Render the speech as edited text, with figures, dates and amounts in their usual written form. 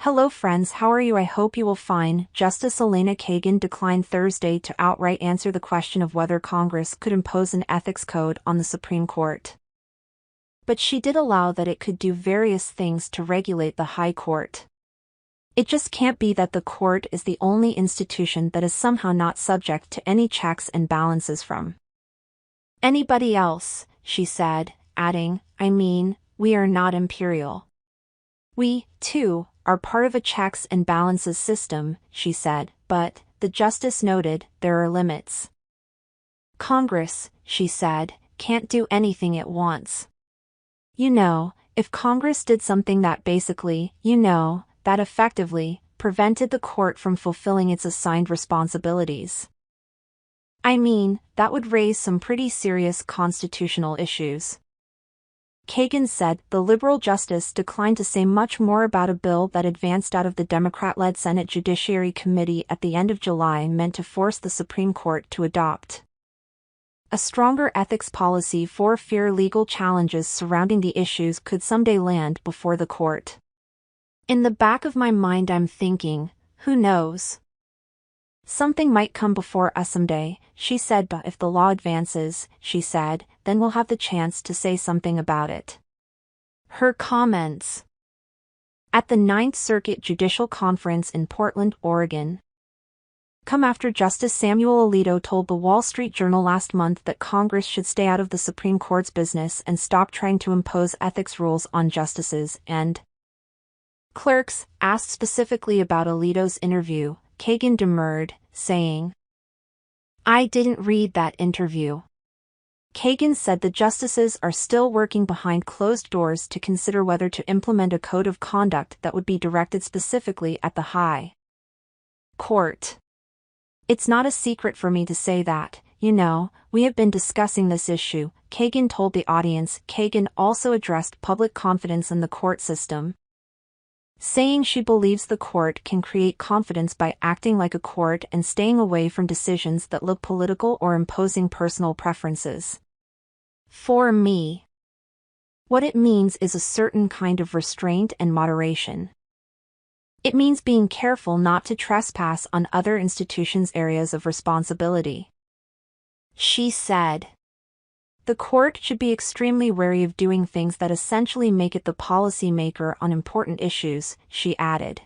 Hello friends, how are you? I hope you will fine. Justice Elena Kagan declined Thursday to outright answer the question of whether Congress could impose an ethics code on the Supreme Court. But she did allow that it could do various things to regulate the High Court. It just can't be that the court is the only institution that is somehow not subject to any checks and balances from anybody else, she said, adding, we are not imperial. We, too, are part of a checks and balances system, she said, but, the justice noted, there are limits. Congress, she said, can't do anything it wants. If Congress did something that basically, that effectively, prevented the court from fulfilling its assigned responsibilities. That would raise some pretty serious constitutional issues. Kagan said the liberal justice declined to say much more about a bill that advanced out of the Democrat-led Senate Judiciary Committee at the end of July meant to force the Supreme Court to adopt a stronger ethics policy for fear legal challenges surrounding the issues could someday land before the court. In the back of my mind I'm thinking, who knows? Something might come before us someday, she said, but if the law advances, she said, then we'll have the chance to say something about it. Her comments at the Ninth Circuit Judicial Conference in Portland, Oregon, come after Justice Samuel Alito told the Wall Street Journal last month that Congress should stay out of the Supreme Court's business and stop trying to impose ethics rules on justices and clerks. Asked specifically about Alito's interview, Kagan demurred, saying, "I didn't read that interview." Kagan said the justices are still working behind closed doors to consider whether to implement a code of conduct that would be directed specifically at the High Court. "It's not a secret for me to say that, we have been discussing this issue," Kagan told the audience. Kagan also addressed public confidence in the court system, saying she believes the court can create confidence by acting like a court and staying away from decisions that look political or imposing personal preferences. "For me, what it means is a certain kind of restraint and moderation. It means being careful not to trespass on other institutions' areas of responsibility," she said. The court should be extremely wary of doing things that essentially make it the policymaker on important issues, she added.